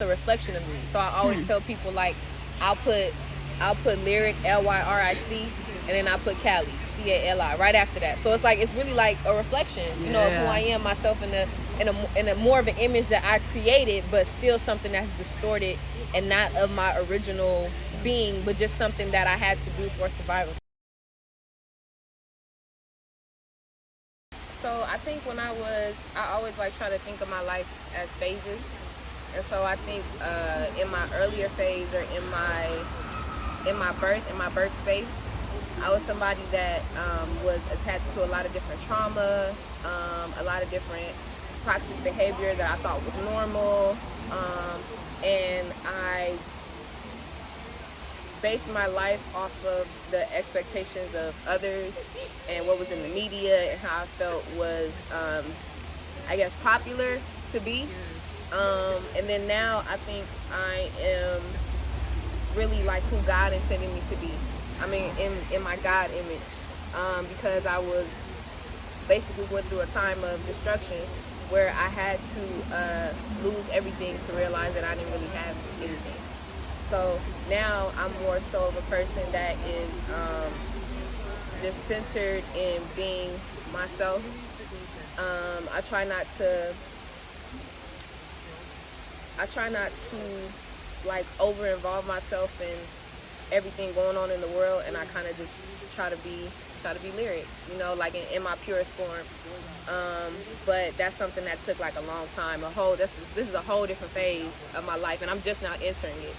a reflection of me. So I always tell people, like, I'll put lyric, Lyric, and then I put Callie, Cali, right after that. So it's like, it's really like a reflection, you know, of who I am, myself, in a more of an image that I created, but still something that's distorted and not of my original being, but just something that I had to do for survival. So I think I always like try to think of my life as phases. And so I think in my earlier phase, or in my birth space, I was somebody that was attached to a lot of different trauma, a lot of different toxic behavior that I thought was normal, and I based my life off of the expectations of others and what was in the media and how I felt was, I guess, popular to be. And then now I think I am really like who God intended me to be. I mean, in my God image, because I was basically went through a time of destruction where I had to lose everything to realize that I didn't really have anything. So now I'm more so of a person that is just centered in being myself. I try not to like over involve myself in everything going on in the world, and I kind of just try to be lyric, you know, like in my purest form. But that's something that took like a long time. This is a whole different phase of my life, and I'm just now entering it,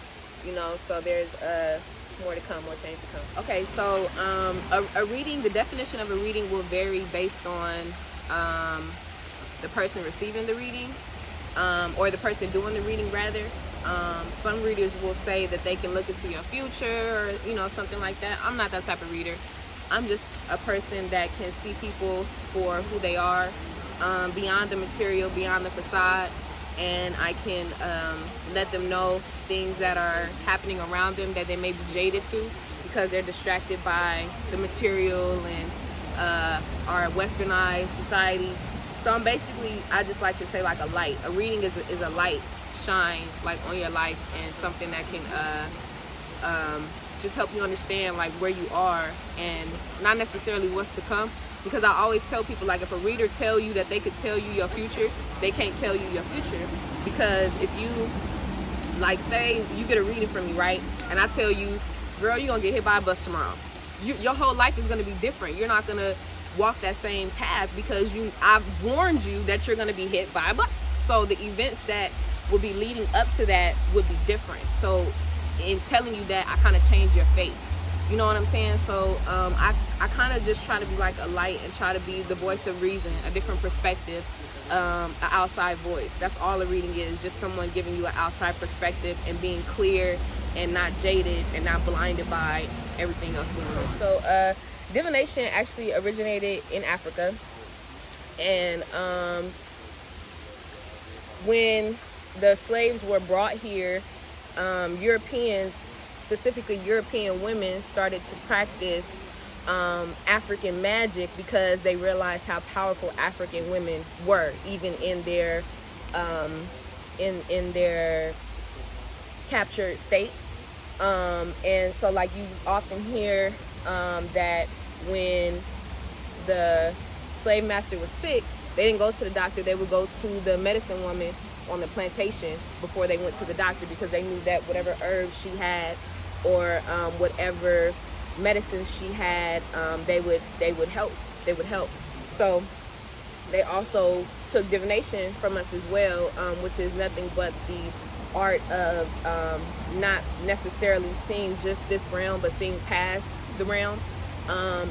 you know. So there's more to come, more change to come. Okay, so a reading, the definition of a reading will vary based on the person receiving the reading, or the person doing the reading rather. Some readers will say that they can look into your future, or, you know, something like that. I'm not that type of reader. I'm just a person that can see people for who they are, beyond the material, beyond the facade, and I can let them know things that are happening around them that they may be jaded to because they're distracted by the material and our westernized society. So I'm basically, I just like to say, like a light. A reading is a light shine like on your life, and something that can just help you understand like where you are and not necessarily what's to come. Because I always tell people, like, if a reader tell you that they could tell you your future, they can't tell you your future. Because if you, like, say you get a reading from me, right, and I tell you, girl, you're gonna get hit by a bus tomorrow, your whole life is gonna be different. You're not gonna walk that same path because I've warned you that you're gonna be hit by a bus. So the events that will be leading up to that would be different. So in telling you that, I kind of change your fate. You know what I'm saying? So I kind of just try to be like a light and try to be the voice of reason, a different perspective, an outside voice. That's all a reading is, just someone giving you an outside perspective and being clear and not jaded and not blinded by everything else going on. So divination actually originated in Africa, and when the slaves were brought here, Europeans, specifically European women, started to practice African magic because they realized how powerful African women were, even in their in their captured state. And so, like, you often hear that when the slave master was sick, they didn't go to the doctor. They would go to the medicine woman on the plantation before they went to the doctor, because they knew that whatever herbs she had, or whatever medicine she had, they would help. So they also took divination from us as well, which is nothing but the art of not necessarily seeing just this realm, but seeing past the realm.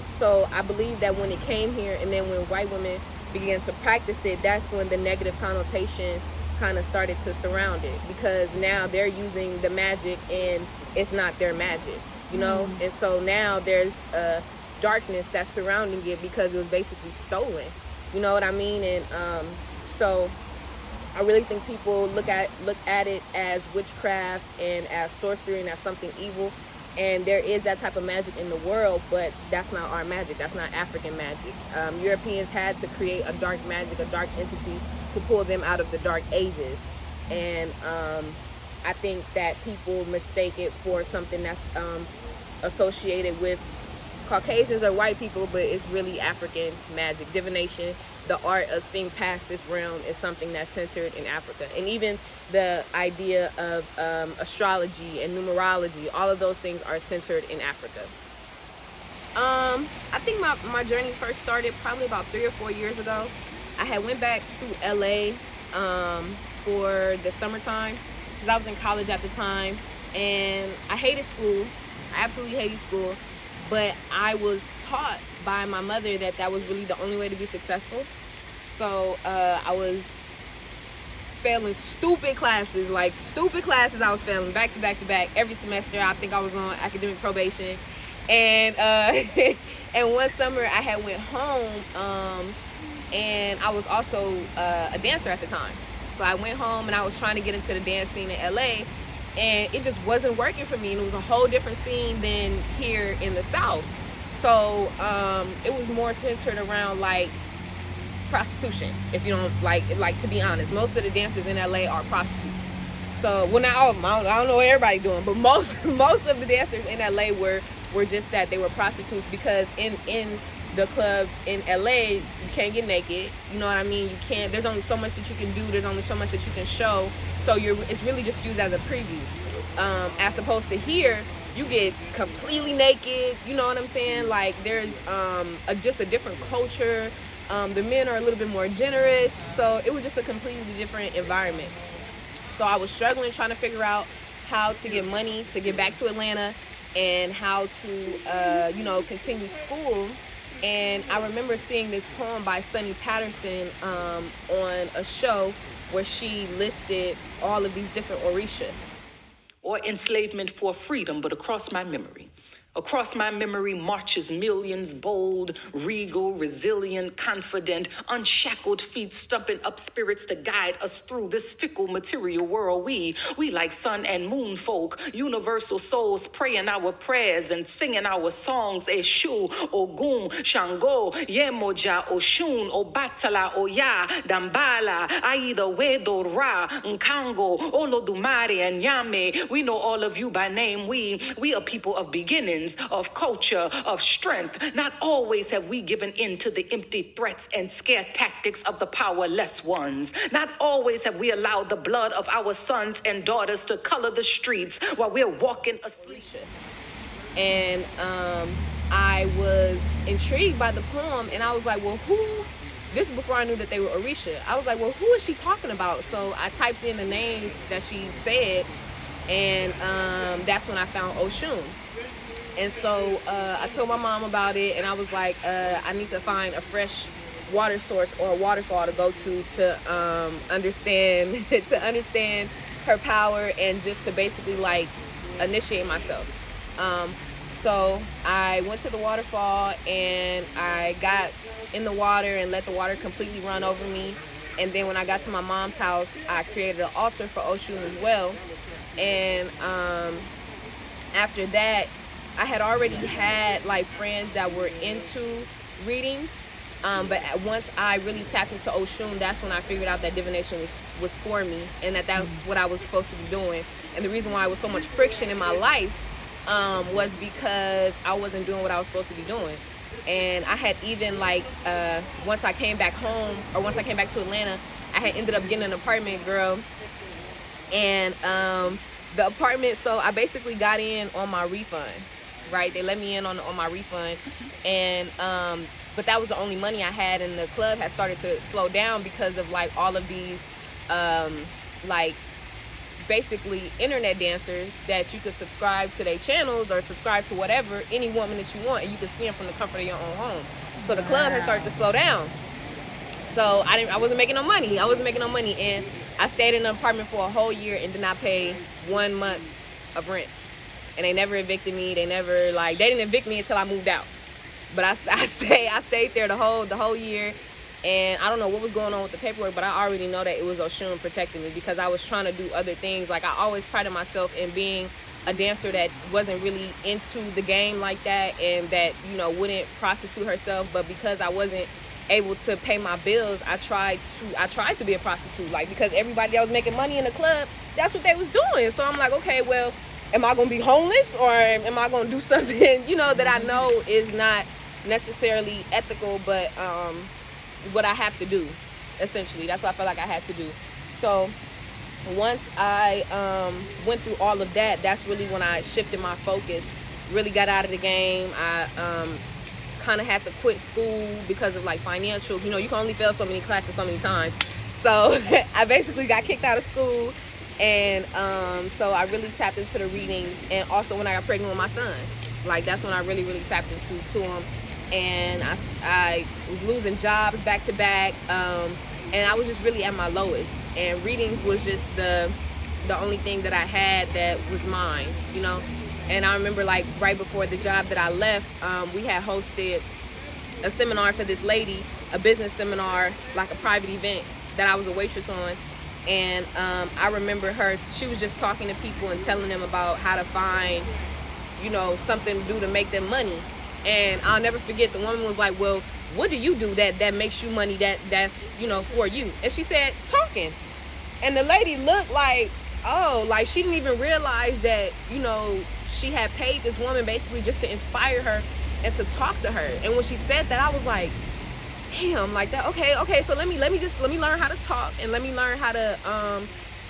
So I believe that when it came here, and then when white women began to practice it, that's when the negative connotation kind of started to surround it, because now they're using the magic and it's not their magic, you know. And so now there's a darkness that's surrounding it because it was basically stolen, you know what I mean. And so I really think people look at it as witchcraft and as sorcery and as something evil. And there is that type of magic in the world, but that's not our magic. That's not African magic. Europeans had to create a dark magic, a dark entity, to pull them out of the dark ages. And I think that people mistake it for something that's associated with Caucasians or white people, but it's really African magic. Divination, the art of seeing past this realm, is something that's centered in Africa. And even the idea of astrology and numerology, all of those things are centered in Africa. I think my journey first started probably about 3 or 4 years ago. I had went back to LA for the summertime because I was in college at the time, and I hated school. I absolutely hated school, but I was taught by my mother that that was really the only way to be successful. So I was failing stupid classes I was failing back to back to back every semester. I think I was on academic probation. And and one summer I had went home, and I was also a dancer at the time. So I went home and I was trying to get into the dance scene in LA, and it just wasn't working for me. And it was a whole different scene than here in the South. So it was more centered around like prostitution. If you don't like, to be honest, most of the dancers in LA are prostitutes. So, well, not all of them. I don't know what everybody's doing, but most of the dancers in LA were just that. They were prostitutes, because in the clubs in LA, you can't get naked. You know what I mean? You can't. There's only so much that you can do. There's only so much that you can show. So it's really just used as a preview. As opposed to here, you get completely naked. You know what I'm saying? Like, there's just a different culture. The men are a little bit more generous. So it was just a completely different environment. So I was struggling, trying to figure out how to get money to get back to Atlanta, and how to, continue school. And I remember seeing this poem by Sonny Patterson on a show where she listed all of these different Orisha. Or enslavement for freedom, but across my memory. Across my memory marches millions, bold, regal, resilient, confident, unshackled feet, stumping up spirits to guide us through this fickle material world. We like sun and moon folk, universal souls, praying our prayers and singing our songs. Eshu, Ogun, Shango, Yemoja, Oshun, Obatala, Oya, Dambala, Aida, Wedo, Ra, Nkango, Olodumare, and Yame. We know all of you by name. We are people of beginnings, of culture, of strength. Not always have we given in to the empty threats and scare tactics of the powerless ones. Not always have we allowed the blood of our sons and daughters to color the streets while we're walking asleep. And I was intrigued by the poem, and I was like, well, who? This is before I knew that they were Orisha. I was like, well, who is she talking about? So I typed in the names that she said, and that's when I found Oshun. And so I told my mom about it, and I was like, I need to find a fresh water source or a waterfall to go to understand her power, and just to basically like initiate myself. So I went to the waterfall, and I got in the water and let the water completely run over me. And then when I got to my mom's house, I created an altar for Oshun as well. And after that, I had already had like friends that were into readings, but once I really tapped into Oshun, that's when I figured out that divination was for me, and that was what I was supposed to be doing. And the reason why there was so much friction in my life was because I wasn't doing what I was supposed to be doing. And I had even like once I came back home, or once I came back to Atlanta, I had ended up getting an apartment, girl. And the apartment, so I basically got in on my refund, right? They let me in on my refund, and but that was the only money I had, and the club had started to slow down because of like all of these like basically internet dancers that you could subscribe to their channels or subscribe to whatever, any woman that you want, and you could see them from the comfort of your own home. So the club had started to slow down. So I wasn't making no money. And I stayed in an apartment for a whole year and did not pay 1 month of rent. And they never evicted me. They didn't evict me until I moved out. But I stayed there the whole year. And I don't know what was going on with the paperwork, but I already know that it was Oshun protecting me, because I was trying to do other things. Like, I always prided myself in being a dancer that wasn't really into the game like that, and that, wouldn't prostitute herself. But because I wasn't able to pay my bills, I tried to be a prostitute, like, because everybody that was making money in the club, that's what they was doing. So I'm like, okay, well, am I gonna be homeless, or am I gonna do something, you know, that I know is not necessarily ethical, but what I have to do, essentially. That's what I felt like I had to do. So once I went through all of that, that's really when I shifted my focus, really got out of the game. I kind of had to quit school because of like financial, you know, you can only fail so many classes so many times. So I basically got kicked out of school. And so I really tapped into the readings. And also when I got pregnant with my son, like, that's when I really, really tapped into him. And I was losing jobs back to back. And I was just really at my lowest. And readings was just the only thing that I had that was mine, you know. And I remember, like, right before the job that I left, we had hosted a seminar for this lady, a business seminar, like a private event that I was a waitress on. And I remember she was just talking to people and telling them about how to find, you know, something to do to make them money. And I'll never forget, the woman was like, well, what do you do that makes you money, that's, you know, for you? And she said, talking. And the lady looked like, oh, like she didn't even realize that, you know, she had paid this woman basically just to inspire her and to talk to her. And when she said that, I was like, damn, like that. Okay. So let me learn how to talk, and let me learn how to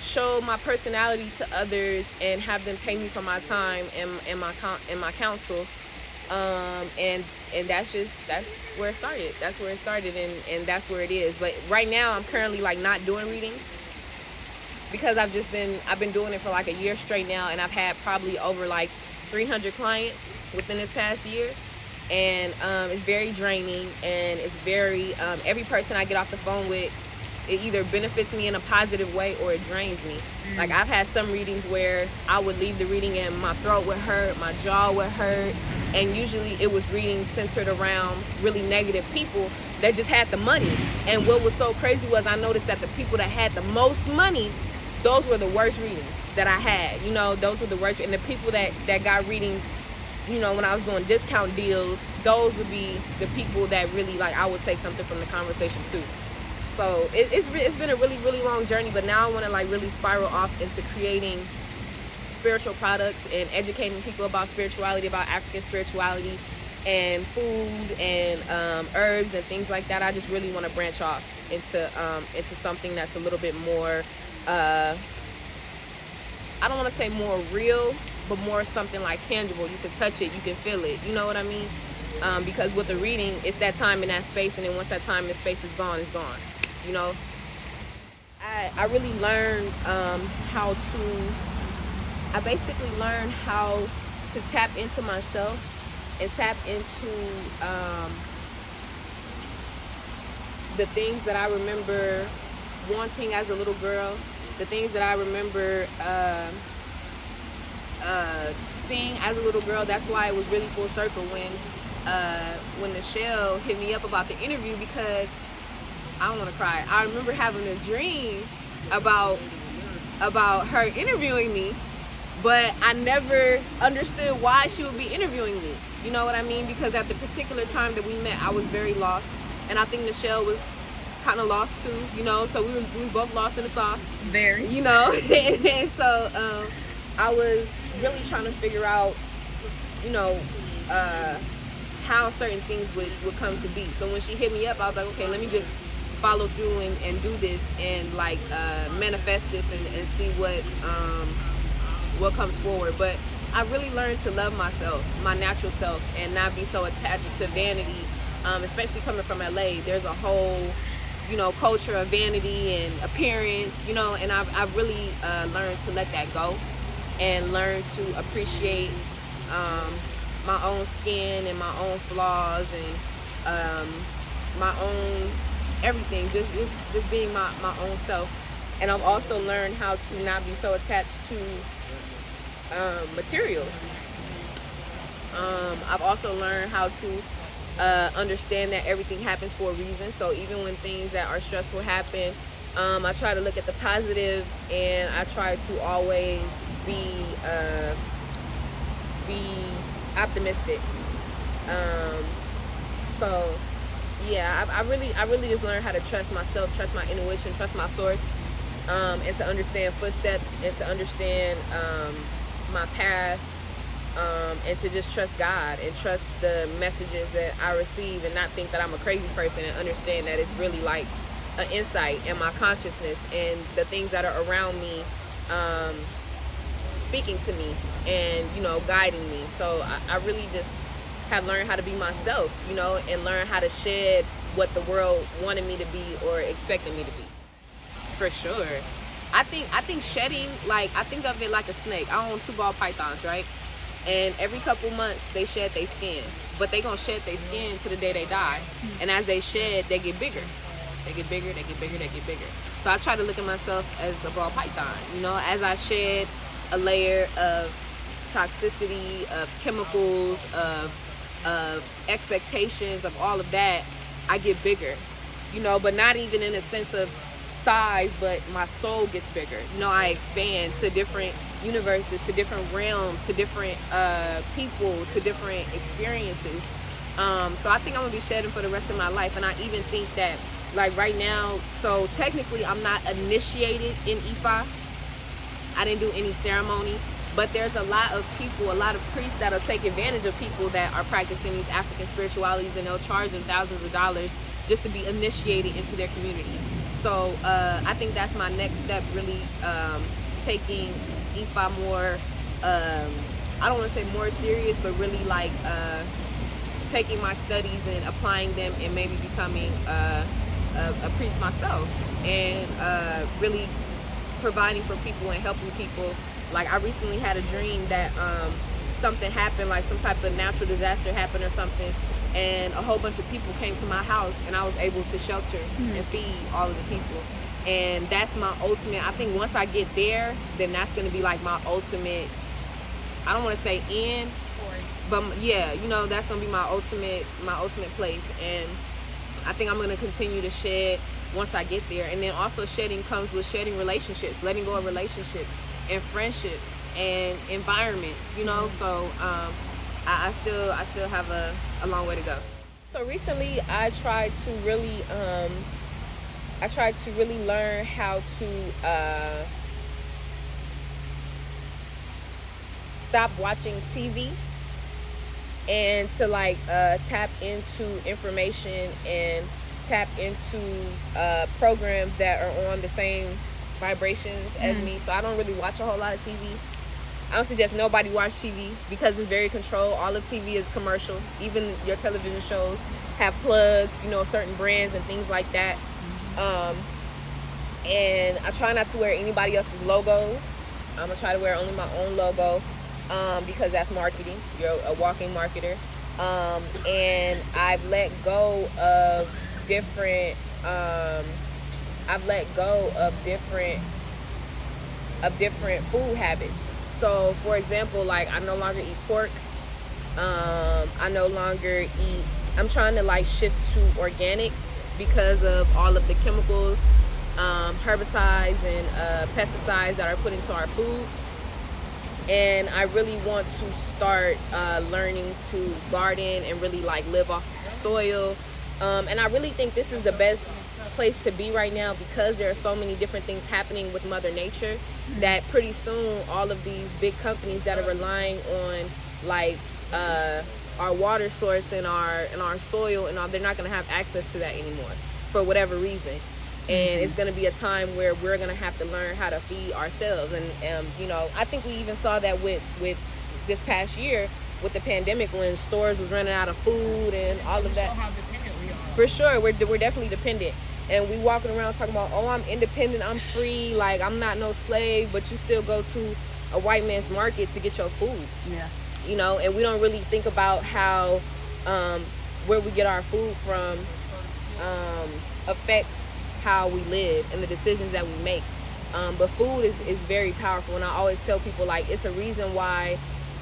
show my personality to others and have them pay me for my time and my counsel. And that's where it started. That's where it started, and that's where it is. But right now I'm currently like not doing readings, because I've been doing it for like a year straight now, and I've had probably over like 300 clients within this past year. And it's very draining, and it's very every person I get off the phone with, it either benefits me in a positive way or it drains me. Like, I've had some readings where I would leave the reading and my throat would hurt, my jaw would hurt, and usually it was readings centered around really negative people that just had the money. And what was so crazy was I noticed that the people that had the most money, those were the worst readings that I had. You know, those were the worst. And the people that got readings, you know, when I was doing discount deals, those would be the people that really, like, I would take something from the conversation too. So it's been a really, really long journey, but now I want to like really spiral off into creating spiritual products and educating people about spirituality, about African spirituality and food and herbs and things like that. I just really want to branch off into something that's a little bit more, I don't want to say more real, but more something like tangible. You can touch it, you can feel it, you know what I mean? Because with the reading, it's that time in that space, and then once that time and space is gone, it's gone. You know, I really learned I basically learned how to tap into myself and tap into the things that I remember wanting as a little girl, the things that I remember seeing as a little girl. That's why it was really full circle when Michelle hit me up about the interview, because I don't want to cry. I remember having a dream about her interviewing me, but I never understood why she would be interviewing me. You know what I mean? Because at the particular time that we met, I was very lost, and I think Michelle was kind of lost too. You know, so we were both lost in the sauce. Very. You know, and so I was really trying to figure out, you know, how certain things would come to be. So when she hit me up, I was like, okay, let me just follow through and do this and like manifest this and see what comes forward. But I really learned to love myself, my natural self, and not be so attached to vanity, especially coming from LA. There's a whole, you know, culture of vanity and appearance, you know, and I've really learned to let that go and learn to appreciate my own skin and my own flaws and my own everything, just being my own self. And I've also learned how to not be so attached to materials. I've also learned how to understand that everything happens for a reason. So even when things that are stressful happen, I try to look at the positive, and I try to always be optimistic. So Yeah, I really just learned how to trust myself, trust my intuition, trust my source, and to understand footsteps, and to understand my path, and to just trust God and trust the messages that I receive, and not think that I'm a crazy person, and understand that it's really like an insight in my consciousness and the things that are around me, um, speaking to me and, you know, guiding me. So I really just have learned how to be myself, you know, and learn how to shed what the world wanted me to be or expected me to be. For sure. I think shedding, like, I think of it like a snake. I own 2 ball pythons, right? And every couple months they shed their skin, but they gonna shed their skin to the day they die. And as they shed, they get bigger. They get bigger, they get bigger, they get bigger. So I try to look at myself as a ball python, you know, as I shed a layer of toxicity, of chemicals, of expectations, of all of that, I get bigger, you know, but not even in a sense of size, but my soul gets bigger. You know, I expand to different universes, to different realms, to different people, to different experiences. So I think I'm gonna be shedding for the rest of my life, and I even think that, like, right now, so technically I'm not initiated in Ifa. I didn't do any ceremony, but there's a lot of people, a lot of priests that'll take advantage of people that are practicing these African spiritualities, and they'll charge them thousands of dollars just to be initiated into their community. So I think that's my next step, really, taking Ifa more, I don't want to say more serious, but really like taking my studies and applying them, and maybe becoming a priest myself, and really providing for people and helping people. Like, I recently had a dream that something happened, like some type of natural disaster happened or something, and a whole bunch of people came to my house, and I was able to shelter and feed all of the people. And that's my ultimate, I think once I get there, then that's going to be like my ultimate, I don't want to say end, but yeah, you know, that's going to be my ultimate place. And I think I'm going to continue to shed once I get there. And then also, shedding comes with shedding relationships, letting go of relationships and friendships and environments, you know. So I still have a long way to go. So recently I tried to really learn how to stop watching TV, and to like tap into information and tap into programs that are on the same vibrations as me. So I don't really watch a whole lot of TV. I don't suggest nobody watch TV because it's very controlled. All of TV is commercial. Even your television shows have plugs, you know, certain brands and things like that. And I try not to wear anybody else's logos. I'm gonna try to wear only my own logo, because that's marketing. You're a walking marketer. And I've let go of different food habits. So for example, like, I no longer eat pork. I'm trying to like shift to organic because of all of the chemicals, herbicides, and pesticides that are put into our food. And I really want to start learning to garden and really like live off the soil. And I really think this is the best place to be right now, because there are so many different things happening with Mother Nature, that pretty soon all of these big companies that are relying on like our water source and our soil and all, they're not going to have access to that anymore for whatever reason. And it's going to be a time where we're going to have to learn how to feed ourselves. And you know, I think we even saw that with this past year with the pandemic, when stores was running out of food and all of that. How dependent we are. For sure, we're definitely dependent. And we walking around talking about, oh, I'm independent, I'm free, like, I'm not no slave, but you still go to a white man's market to get your food. Yeah. You know, and we don't really think about how where we get our food from affects how we live and the decisions that we make. But food is very powerful, and I always tell people, like, it's a reason why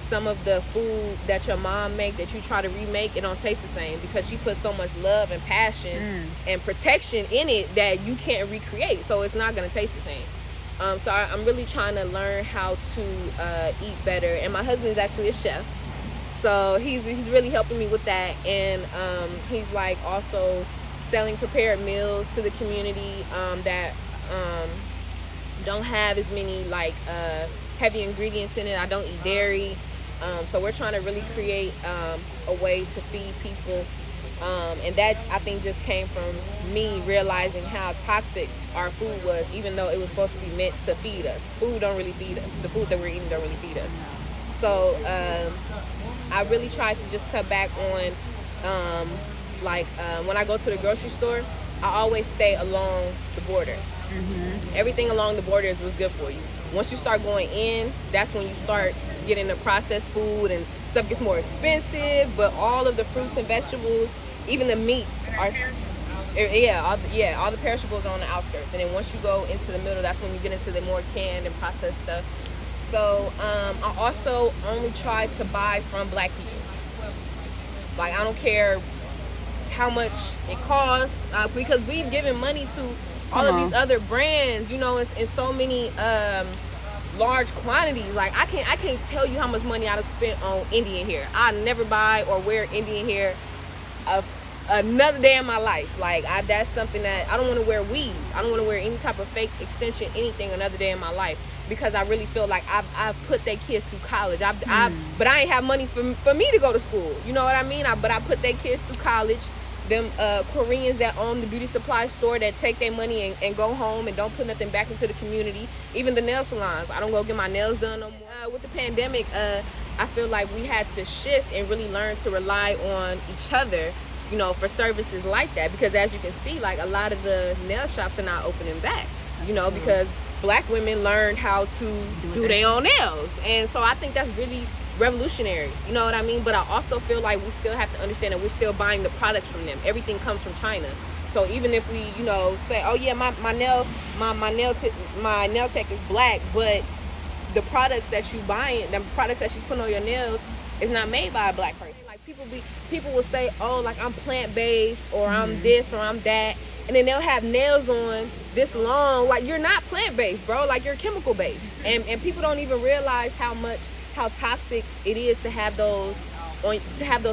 some of the food that your mom make that you try to remake, it don't taste the same, because she put so much love and passion and protection in it that you can't recreate, so it's not going to taste the same. So I'm really trying to learn how to eat better, and my husband is actually a chef, So he's really helping me with that, and he's like also selling prepared meals to the community that don't have as many like heavy ingredients in it. I don't eat dairy, so we're trying to really create a way to feed people, and that I think just came from me realizing how toxic our food was, even though it was supposed to be meant to feed us. Food don't really feed us. The food that we're eating don't really feed us. So I really try to just cut back on when I go to the grocery store, I always stay along the border. Everything along the borders was good for you. Once you start going in, that's when you start getting the processed food, and stuff gets more expensive. But all of the fruits and vegetables, even the meats, are all the perishables are on the outskirts. And then once you go into the middle, that's when you get into the more canned and processed stuff. So I also only try to buy from Black people. Like, I don't care how much it costs, because we've given money to all of these other brands, you know, in so many large quantities. Like, I can't tell you how much money I've spent on Indian hair. I never buy or wear Indian hair another day in my life. Like, that's something that I don't want to wear weave. I don't want to wear any type of fake extension, anything, another day in my life, because I really feel like I've put their kids through college. But I ain't have money for me to go to school. You know what I mean? But I put their kids through college. Them Koreans that own the beauty supply store that take their money and go home and don't put nothing back into the community. Even the nail salons, I don't go get my nails done no more. With the pandemic, I feel like we had to shift and really learn to rely on each other, you know, for services like that. Because as you can see, like, a lot of the nail shops are not opening back, you know, because Black women learned how to do their own nails. And so I think that's really revolutionary, you know what I mean? But I also feel like we still have to understand that we're still buying the products from them. Everything comes from China. So even if we, you know, say, oh yeah, my nail tech is Black, but the products that you buying, the products that she's putting on your nails, is not made by a Black person. Like, people will say, oh, like, I'm plant-based, or I'm this, or I'm that, and then they'll have nails on this long. Like, you're not plant-based, bro. Like, you're chemical-based. And people don't even realize how toxic it is to have those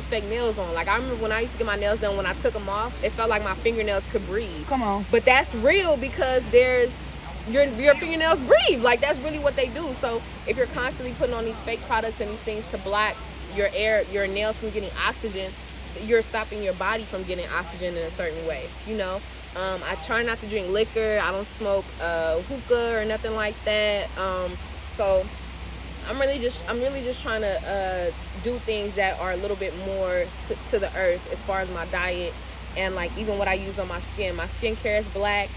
fake nails on. Like, I remember when I used to get my nails done, when I took them off, it felt like my fingernails could breathe. Come on. But that's real, because your fingernails breathe. Like, that's really what they do. So if you're constantly putting on these fake products and these things to block your nails from getting oxygen, you're stopping your body from getting oxygen in a certain way, you know. I try not to drink liquor. I don't smoke hookah or nothing like that. So I'm really just trying to do things that are a little bit more to the earth, as far as my diet, and like even what I use on my skin. My skincare is Black.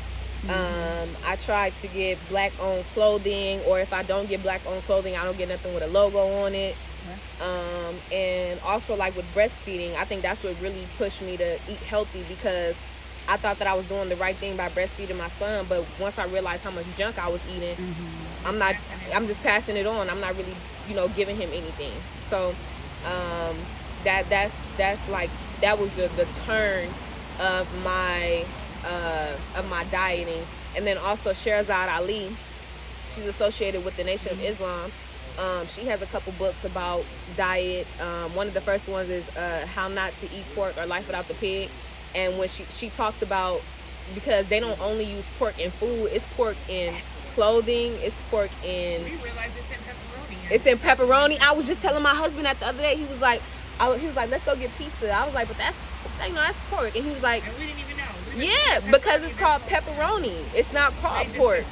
I try to get Black owned clothing, or if I don't get Black owned clothing, I don't get nothing with a logo on it. And also, like, with breastfeeding, I think that's what really pushed me to eat healthy, because I thought that I was doing the right thing by breastfeeding my son, but once I realized how much junk I was eating, I'm just passing it on. I'm not really, you know, giving him anything. So that's like, that was the turn of my dieting. And then also Sherazad Ali, she's associated with the Nation of Islam. She has a couple books about diet. One of the first ones is How Not to Eat Pork or Life Without the Pig. And when she talks about, because they don't only use pork in food, it's pork in clothing, it's pork in... We realize it's in pepperoni. It's in pepperoni. I was just telling my husband that the other day. He was like, let's go get pizza. I was like, but that's pork. And he was like... And we didn't even know. Yeah, because it's called pepperoni. It's not called pork.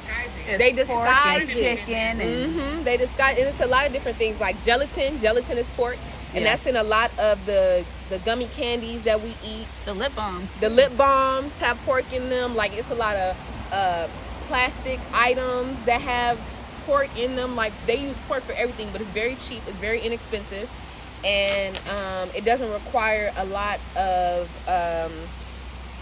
They disguise it. Chicken and they disguise, and it's a lot of different things, like gelatin. Gelatin is pork, and that's in a lot of the gummy candies that we eat. The lip balms. The lip balms have pork in them. Like, it's a lot of plastic items that have pork in them. Like, they use pork for everything, but it's very cheap. It's very inexpensive, and it doesn't require a lot of.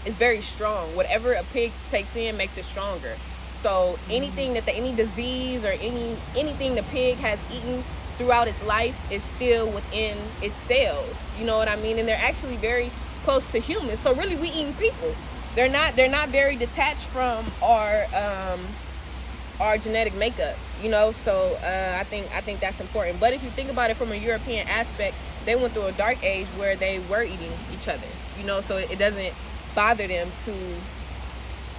It's very strong. Whatever a pig takes in makes it stronger. So anything that any disease or anything the pig has eaten throughout its life is still within its cells. You know what I mean? And they're actually very close to humans. So really, we eating people. They're not very detached from our genetic makeup. You know, so I think that's important. But if you think about it from a European aspect, they went through a dark age where they were eating each other, you know, so it doesn't bother them to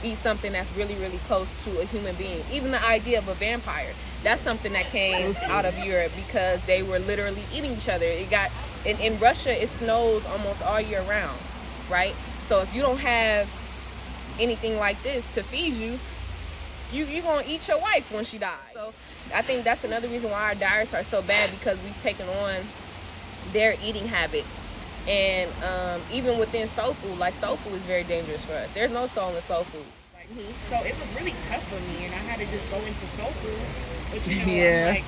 eat something that's really, really close to a human being. Even the idea of a vampire, that's something that came out of Europe because they were literally eating each other. It got in Russia, it snows almost all year round, right? So if you don't have anything like this to feed you, you're gonna eat your wife when she dies. So I think that's another reason why our diets are so bad, because we've taken on their eating habits. And even within soul food, like soul food is very dangerous for us. There's no soul in soul food. So it was really tough for me, and I had to just go into soul food. But you know, Yeah. I'm like,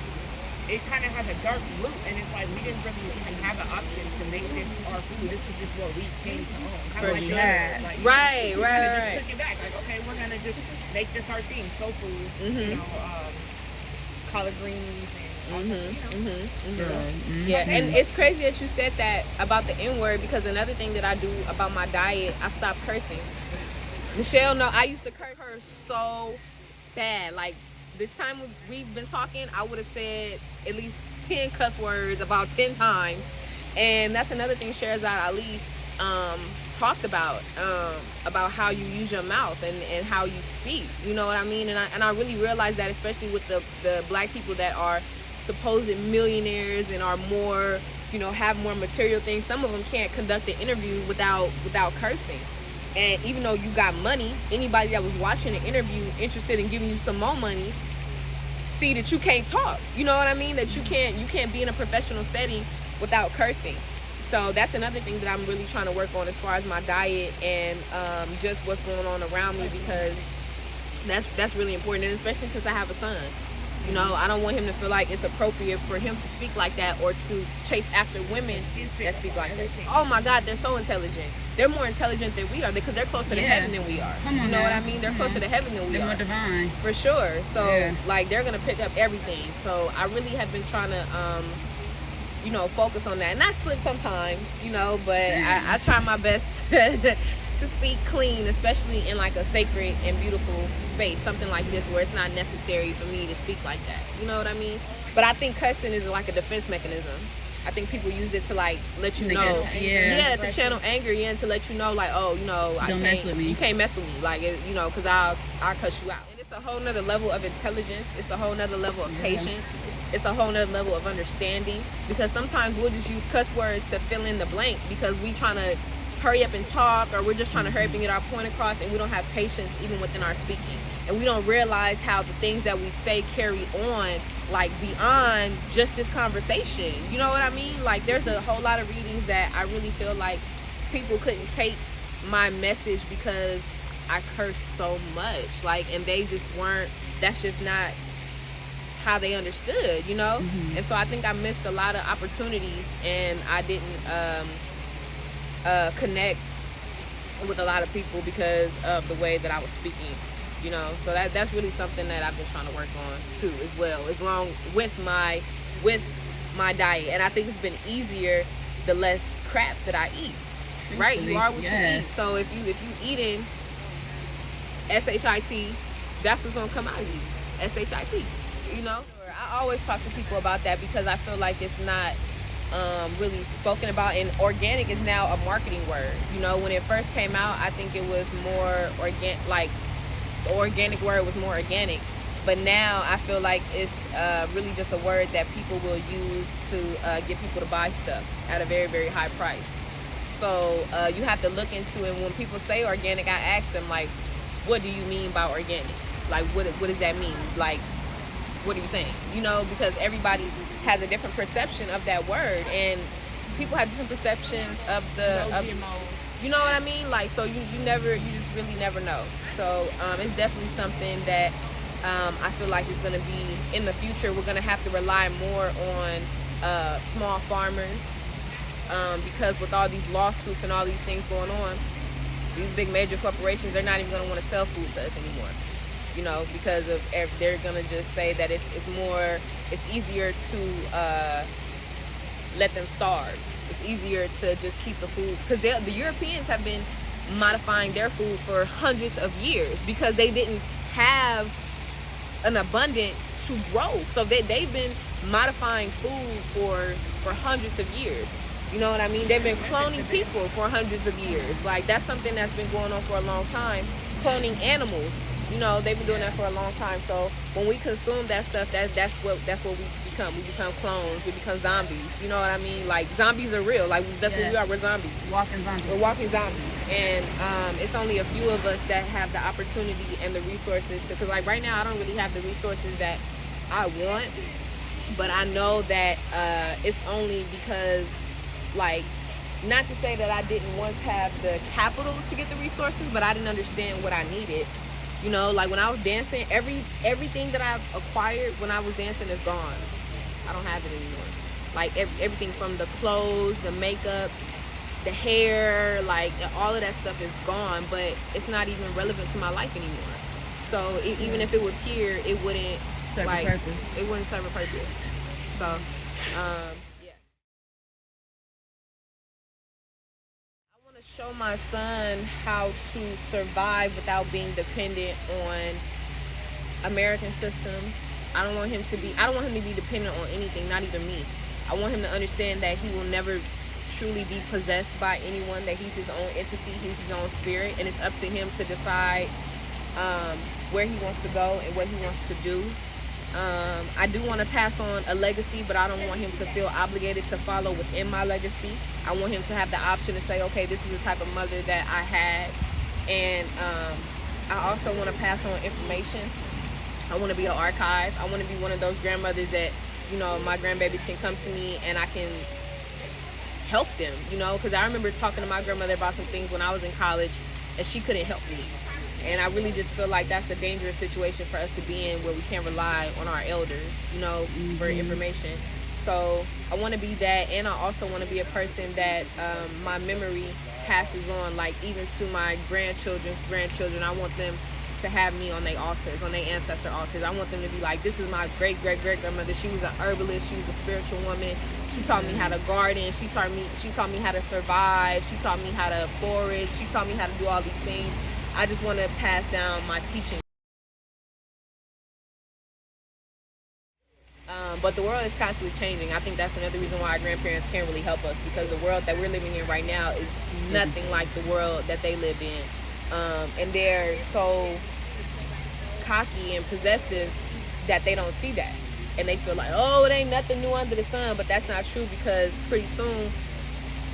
it kind of has a dark root, and it's like we didn't really even have an option to make this our food. This is just what we came to own. Kind of like Sure. sugar. Like, Right, we right, kinda right. just took it back. Like, okay, we're gonna just make this our thing. Soul food, you know, collard greens and all that, Yeah, and it's crazy that you said that about the N word, because another thing that I do about my diet, I've stopped cursing. Michelle, no, I used to curse her so bad. Like this time we've been talking, I would have said at least 10 cuss words about 10 times. And that's another thing Sherazad Ali talked about how you use your mouth and how you speak. You know what I mean? And I really realized that, especially with the black people that are supposed millionaires and are more, you know, have more material things. Some of them can't conduct an interview without cursing. And even though you got money, anybody that was watching the interview interested in giving you some more money, see that you can't talk. You know what I mean? That you can't be in a professional setting without cursing. So that's another thing that I'm really trying to work on as far as my diet and just what's going on around me, because that's really important, and especially since I have a son. You know, I don't want him to feel like it's appropriate for him to speak like that or to chase after women that speak like that. Oh my God, they're so intelligent. They're more intelligent than we are because they're closer to heaven than we are. Come on, you know now. what I mean? They're closer to heaven than we They're are. more divine. For sure. So, Yeah. like, they're going to pick up everything. So, I really have been trying to, you know, focus on that. And I slip sometimes, you know, but I try my best to speak clean, especially in like a sacred and beautiful space, something like this where it's not necessary for me to speak like that. You know what I mean? But I think cussing is like a defense mechanism. I think people use it to like let you know, to channel anger, and to let you know, like, oh, you know, Don't mess with me. You can't mess with me, like, you know, because I'll cuss you out. And it's a whole nother level of intelligence. It's a whole nother level of patience. It's a whole nother level of understanding, because sometimes we'll just use cuss words to fill in the blank because we trying to hurry up and talk, or we're just trying to hurry up and get our point across, and we don't have patience even within our speaking. And we don't realize how the things that we say carry on, like, beyond just this conversation. You know what I mean? Like, there's a whole lot of readings that I really feel like people couldn't take my message because I curse so much. Like, and they just weren't, that's just not how they understood, you know? And so I think I missed a lot of opportunities, and I didn't connect with a lot of people because of the way that I was speaking, you know. So that's really something that I've been trying to work on too, as well, as long with my diet. And I think it's been easier the less crap that I eat. Right? You are what you eat. So if you eating SHIT, that's what's gonna come out of you. SHIT. You know? I always talk to people about that because I feel like it's not really spoken about, and organic is now a marketing word. You know, when it first came out, I think it was more organic, like the organic word was more organic, but now I feel like it's really just a word that people will use to get people to buy stuff at a very, very high price. So you have to look into it. When people say organic, I ask them, like, what do you mean by organic? Like, what does that mean? Like, what are you saying? You know, because everybody has a different perception of that word, and people have different perceptions of you know what I mean? Like, so you just really never know. So it's definitely something that I feel like is going to be in the future. We're going to have to rely more on small farmers, because with all these lawsuits and all these things going on, these big major corporations, they're not even going to want to sell food to us anymore. You know, because of they're gonna just say that it's easier to let them starve. It's easier to just keep the food, because the Europeans have been modifying their food for hundreds of years because they didn't have an abundance to grow. So they've been modifying food for hundreds of years. You know what I mean? They've been cloning people for hundreds of years. Like, that's something that's been going on for a long time. Cloning animals, you know, they've been doing that for a long time. So when we consume that stuff, that's what we become. We become clones. We become zombies. You know what I mean? Like, zombies are real. Like, that's what we are. We're zombies. Walking zombies. We're walking zombies. And it's only a few of us that have the opportunity and the resources to, because like right now I don't really have the resources that I want, but I know that it's only because, like, not to say that I didn't once have the capital to get the resources, but I didn't understand what I needed. You know, like when I was dancing, everything that I've acquired when I was dancing is gone. I don't have it anymore. Like everything from the clothes, the makeup, the hair, like all of that stuff is gone, but it's not even relevant to my life anymore. So even if it was here, it wouldn't serve like a purpose. It wouldn't serve a purpose. So yeah. I want to show my son how to survive without being dependent on American systems. I don't want him to be dependent on anything, not even me. I want him to understand that he will never truly be possessed by anyone, that he's his own entity, he's his own spirit, and it's up to him to decide where he wants to go and what he wants to do. I do want to pass on a legacy, but I don't want him to feel obligated to follow within my legacy. I want him to have the option to say, okay, this is the type of mother that I had. And I also want to pass on information. I want to be an archive. I want to be one of those grandmothers that, you know, my grandbabies can come to me and I can help them, you know, because I remember talking to my grandmother about some things when I was in college and she couldn't help me. And I really just feel like that's a dangerous situation for us to be in, where we can't rely on our elders, you know, for information. So I want to be that, and I also want to be a person that my memory passes on, like even to my grandchildren's grandchildren. I want them to have me on their altars, on their ancestor altars. I want them to be like, this is my great-great-great-grandmother. She was an herbalist. She was a spiritual woman. She taught me how to garden. She taught me how to survive. She taught me how to forage. She taught me how to do all these things. I just want to pass down my teaching. But the world is constantly changing. I think that's another reason why our grandparents can't really help us, because the world that we're living in right now is nothing like the world that they lived in. And they're so cocky and possessive that they don't see that. And they feel like, oh, it ain't nothing new under the sun. But that's not true, because pretty soon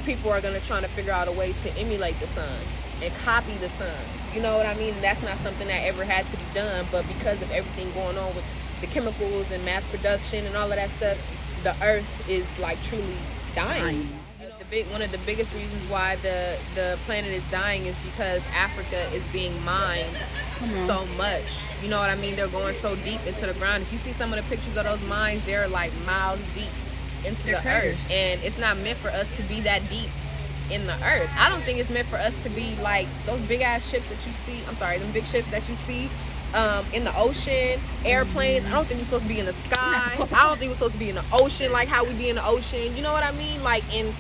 people are going to try to figure out a way to emulate the sun and copy the sun. You know what I mean? That's not something that ever had to be done. But because of everything going on with the chemicals and mass production and all of that stuff, the earth is like truly dying. One of the biggest reasons why the planet is dying is because Africa is being mined so much. You know what I mean? They're going so deep into the ground. If you see some of the pictures of those mines, they're like miles deep into the earth. And it's not meant for us to be that deep in the earth. I don't think it's meant for us to be like those big ass ships that you see. I'm sorry, them big ships that you see in the ocean, airplanes. I don't think we're supposed to be in the sky. I don't think we're supposed to be in the ocean like how we be in the ocean. You know what I mean? Like in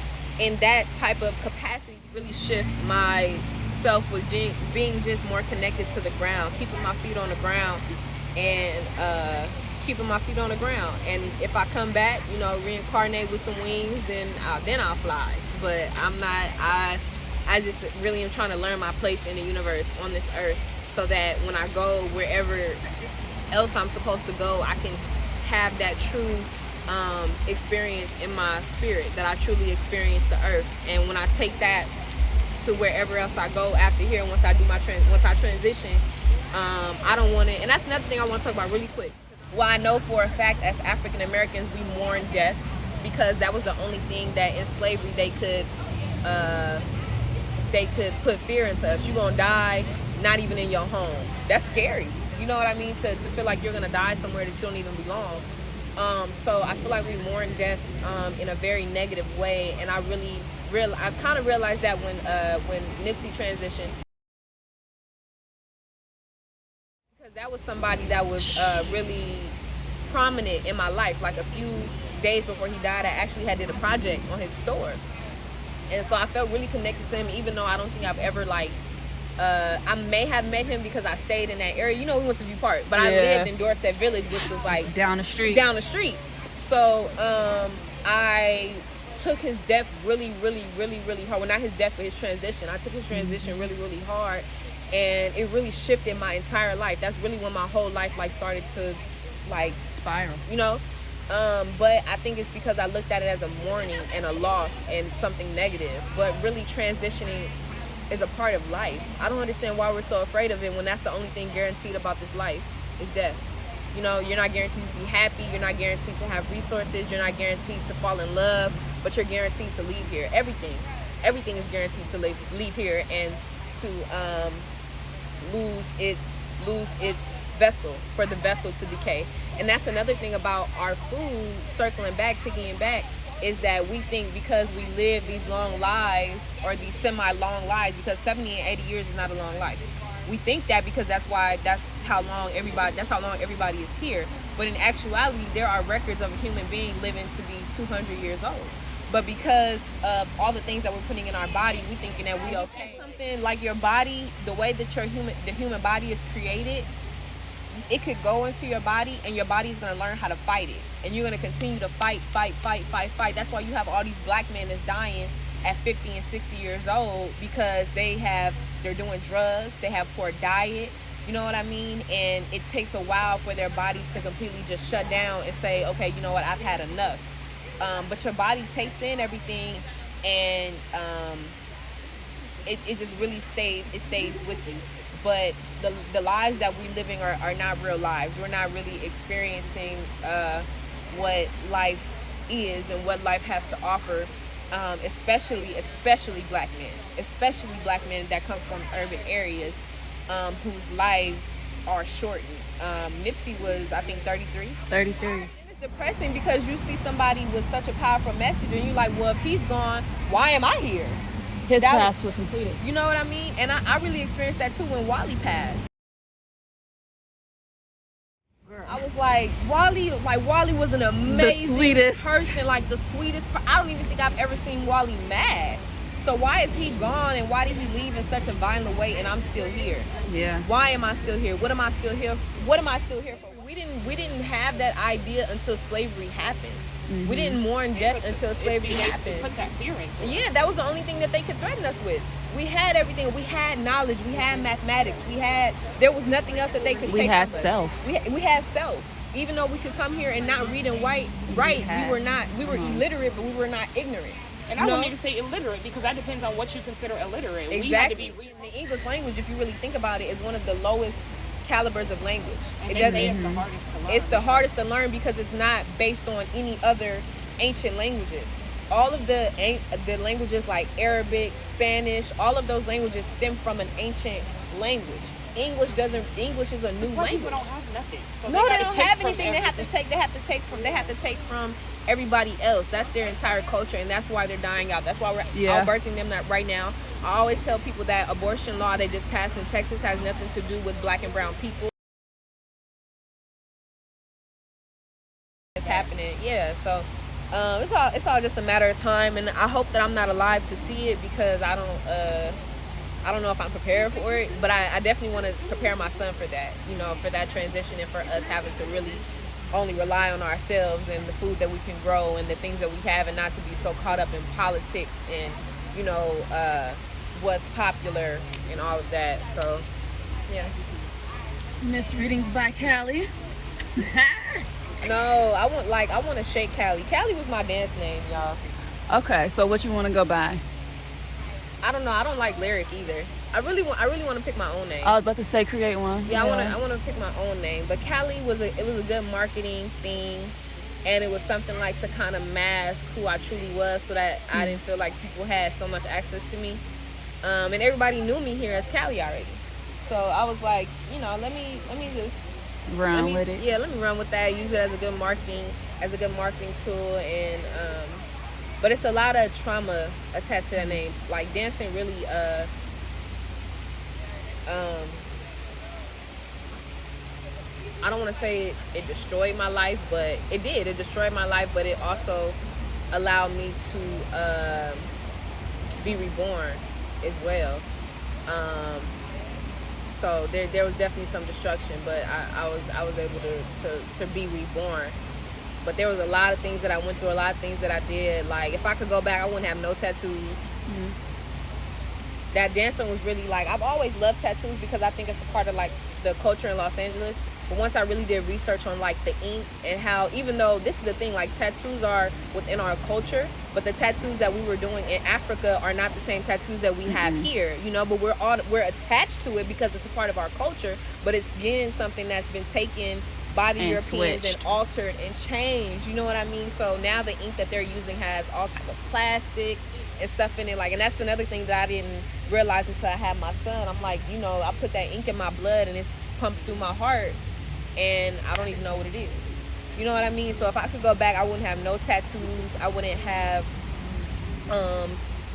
that type of capacity, really shift my self with being just more connected to the ground, keeping my feet on the ground, and And if I come back, you know, reincarnate with some wings, then I'll fly. But I'm not. I just really am trying to learn my place in the universe on this earth, so that when I go wherever else I'm supposed to go, I can have that true experience in my spirit, that I truly experience the earth. And when I take that to wherever else I go after here, once I transition, I don't want to. And that's another thing I want to talk about really quick. Well, I know for a fact, as African Americans, we mourn death, because that was the only thing that in slavery they could put fear into us. You're gonna die, not even in your home. That's scary. You know what I mean? To feel like you're gonna die somewhere that you don't even belong. So I feel like we mourn death in a very negative way, and I kind of realized that when Nipsey transitioned, because that was somebody that was really prominent in my life. Like a few days before he died, I actually did a project on his store, and so I felt really connected to him, even though I don't think I've ever I may have met him because I stayed in that area. You know, we went to View Park, but I lived in Dorset Village, which was like down the street. So I took his death really, really, really, really hard. Well, not his death, but his transition. I took his transition really, really hard, and it really shifted my entire life. That's really when my whole life like started to like Spiral. you know. But I think it's because I looked at it as a mourning and a loss and something negative. But really, transitioning is a part of life. I don't understand why we're so afraid of it when that's the only thing guaranteed about this life is death. You know, you're not guaranteed to be happy. You're not guaranteed to have resources. You're not guaranteed to fall in love. But you're guaranteed to leave here. Everything is guaranteed to leave here and to lose its vessel, for the vessel to decay. And that's another thing about our food, picking back, is that we think because we live these long lives, or these semi-long lives, because 70 and 80 years is not a long life. We think that because that's how long everybody is here. But in actuality, there are records of a human being living to be 200 years old. But because of all the things that we're putting in our body, we thinking that we okay. Something like your body, the way that the human body is created, it could go into your body and your body is going to learn how to fight it, and you're going to continue to fight. That's why you have all these black men that's dying at 50 and 60 years old, because they're doing drugs, they have poor diet, you know what I mean? And it takes a while for their bodies to completely just shut down and say, okay, you know what, I've had enough. But your body takes in everything, and it just really stays with you. But the lives that we're living are not real lives. We're not really experiencing what life is and what life has to offer, especially black men that come from urban areas, whose lives are shortened. Nipsey was, I think, 33. It's depressing because you see somebody with such a powerful message and you're like, well, if he's gone, why am I here? His task was completed. You know what I mean? And I really experienced that too when Wally passed. Girl. I was like, Wally was an amazing person, like the sweetest. I don't even think I've ever seen Wally mad. So why is he gone, and why did he leave in such a violent way, and I'm still here? Yeah. Why am I still here? What am I still here for? We didn't have that idea until slavery happened. Mm-hmm. We didn't mourn death until slavery happened. Put that fear into it. Yeah, that was the only thing that they could threaten us with. We had everything. We had knowledge. We had mathematics. There was nothing else that they could take from us. We had self. Even though we could come here and not read and write, we were illiterate, but we were not ignorant. And I wouldn't even say illiterate, because that depends on what you consider illiterate. Exactly. We had to be reading. The English language, if you really think about it, is one of the lowest calibers of language. And it's the hardest to learn. It's the hardest to learn because it's not based on any other ancient languages. All of the languages like Arabic, Spanish, all of those languages stem from an ancient language. English is a new language. People don't have nothing. So no, they don't have anything. They have to take from everybody else. That's their entire culture, and that's why they're dying out. That's why we're outbirthing them right now. I always tell people that abortion law they just passed in Texas has nothing to do with black and brown people. It's happening, yeah. So it's all just a matter of time, and I hope that I'm not alive to see it, because I don't know if I'm prepared for it, but I definitely want to prepare my son for that, you know, for that transition, and for us having to really only rely on ourselves and the food that we can grow and the things that we have, and not to be so caught up in politics and, you know, what's popular and all of that. So, yeah. Miss Readings by Callie. No, I want to shake Callie. Callie was my dance name, y'all. Okay, so what you want to go by? I don't know. I don't like lyric either. I really want to pick my own name. I was about to say create one. Yeah, I want to pick my own name. But Callie was a good marketing thing, and it was something like to kind of mask who I truly was, so that I didn't feel like people had so much access to me. And everybody knew me here as Callie already. So I was like, you know, let me just run with it. Yeah, let me run with that. Use it as a good marketing tool, and but it's a lot of trauma attached to that name. Like dancing really I don't want to say it destroyed my life, but it did. It destroyed my life, but it also allowed me to be reborn as well. So there was definitely some destruction, but I was able to be reborn. But there was a lot of things that I went through, a lot of things that I did. Like, if I could go back, I wouldn't have no tattoos. That dancing was really like, I've always loved tattoos because I think it's a part of like the culture in Los Angeles. But once I really did research on like the ink and how, even though this is the thing, like tattoos are within our culture, but the tattoos that we were doing in Africa are not the same tattoos that we have here, you know, but we're attached to it because it's a part of our culture. But it's again something that's been taken by the Europeans and altered and changed, you know what I mean? So now the ink that they're using has all type of plastic and stuff in it, like, and that's another thing that I didn't realize until I had my son. I'm like, you know, I put that ink in my blood and it's pumped through my heart, and I don't even know what it is. You know what I mean? So if I could go back, I wouldn't have no tattoos. I wouldn't have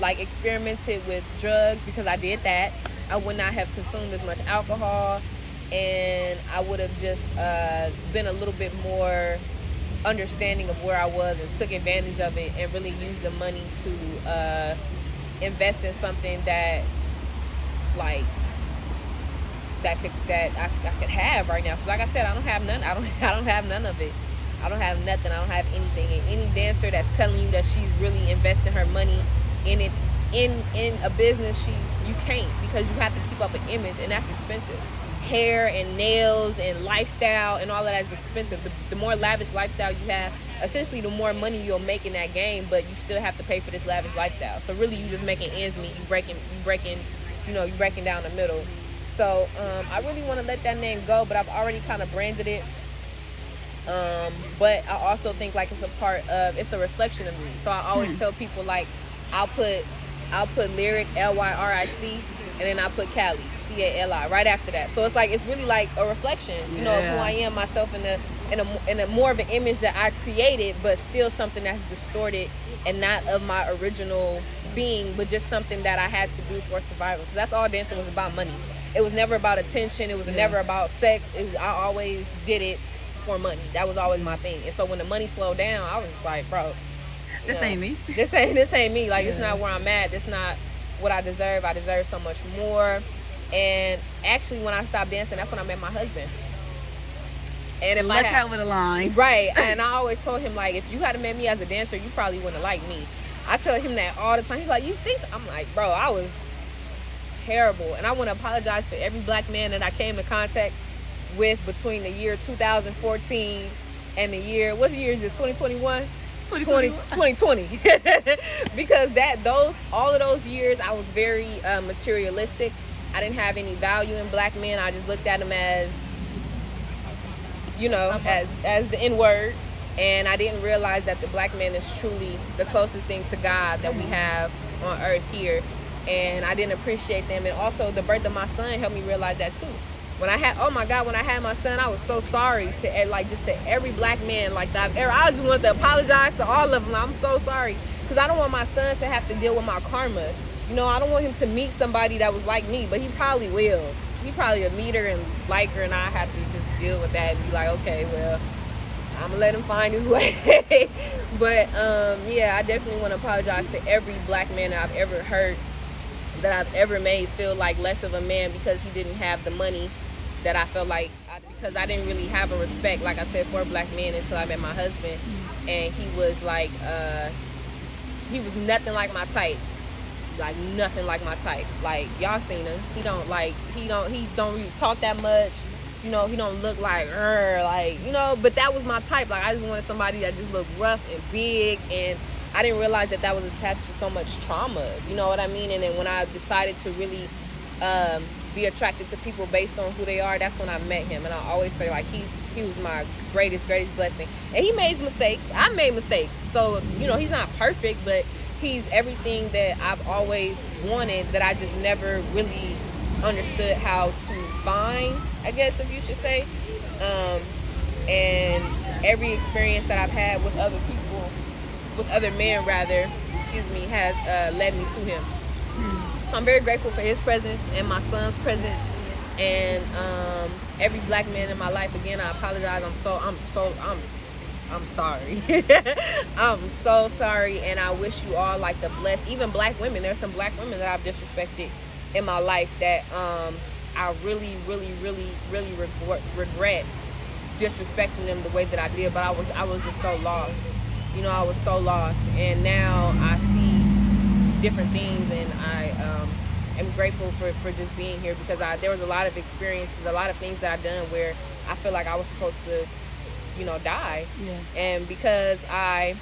like experimented with drugs, because I did that. I would not have consumed as much alcohol, and I would have just been a little bit more understanding of where I was and took advantage of it and really used the money to invest in something that like that I could have right now. Because like I said, I don't have none. I don't have none of it. I don't have nothing. I don't have anything. And any dancer that's telling you that she's really investing her money in it, in a business, you can't, because you have to keep up an image, and that's expensive. Hair and nails and lifestyle and all of that is expensive. The more lavish lifestyle you have, essentially the more money you'll make in that game, but you still have to pay for this lavish lifestyle. So really, you just making ends meet. You breaking down the middle. So I really want to let that name go, but I've already kind of branded it. But I also think like it's a reflection of me. So I always tell people, like, I'll put Lyric, Lyric, and then I put Callie, Cali, right after that. So it's like, it's really like a reflection, you know, of who I am, myself, in a more of an image that I created, but still something that's distorted and not of my original being, but just something that I had to do for survival. Because that's all dancing was about: money. It was never about attention. It was never about sex. I always did it for money. That was always my thing. And so when the money slowed down, I was like, bro, this ain't me. This ain't me. Like, it's not where I'm at. It's not what I deserve. I deserve so much more. And actually, when I stopped dancing, that's when I met my husband. And if Look over the line. Right. And I always told him, like, if you had met me as a dancer, you probably wouldn't have liked me. I tell him that all the time. He's like, you think so? I'm like, bro, I was terrible. And I want to apologize for every black man that I came in contact with between the year 2014 and the year, what year is this, 2021? 2020. Because all of those years I was very materialistic. I didn't have any value in black men. I just looked at them as, you know, as the N-word. And I didn't realize that the black man is truly the closest thing to God that we have on earth here. And I didn't appreciate them. And also the birth of my son helped me realize that too. When I had my son, I was so sorry to every black man like that I've ever. I just wanted to apologize to all of them. I'm so sorry, because I don't want my son to have to deal with my karma. You know, I don't want him to meet somebody that was like me, but he probably will. He probably will meet her and like her, and I have to just deal with that and be like, okay, well, I'm gonna let him find his way. But yeah, I definitely want to apologize to every black man that I've ever hurt, that I've ever made feel like less of a man because he didn't have the money that I felt like, because I didn't really have a respect, like I said, for black men until I met my husband. And he was like, he was nothing like my type. Like, nothing like my type. Like, y'all seen him. He don't really talk that much. You know, he don't look like, you know, but that was my type. Like, I just wanted somebody that just looked rough and big, and I didn't realize that was attached to so much trauma. You know what I mean? And then when I decided to really be attracted to people based on who they are, that's when I met him. And I always say, like, he was my greatest blessing. And he made mistakes. I made mistakes. So, you know, he's not perfect, but he's everything that I've always wanted, that I just never really understood how to find, I guess, if you should say. And every experience that I've had with other people, with other men rather, has led me to him. So I'm very grateful for his presence and my son's presence, and every black man in my life. Again, I apologize. I'm sorry. I'm so sorry, and I wish you all like the blessed. Even black women. There's some black women that I've disrespected in my life that I really, really, really, really regret disrespecting them the way that I did, but I was just so lost. You know, I was so lost, and now I see different things, and I am grateful for just being here, because there was a lot of experiences, a lot of things that I done where I feel like I was supposed to, you know, die. Yeah. And because I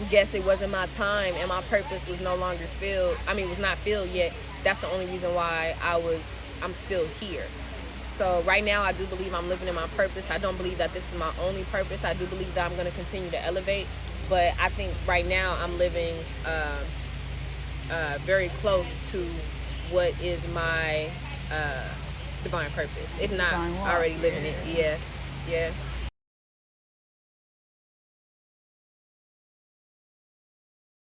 guess it wasn't my time and my purpose was no longer filled, was not filled yet, that's the only reason why I'm still here. So right now I do believe I'm living in my purpose. I don't believe that this is my only purpose. I do believe that I'm going to continue to elevate, but I think right now I'm living very close to what is my divine purpose, if not Divine walk, already living it. Yeah.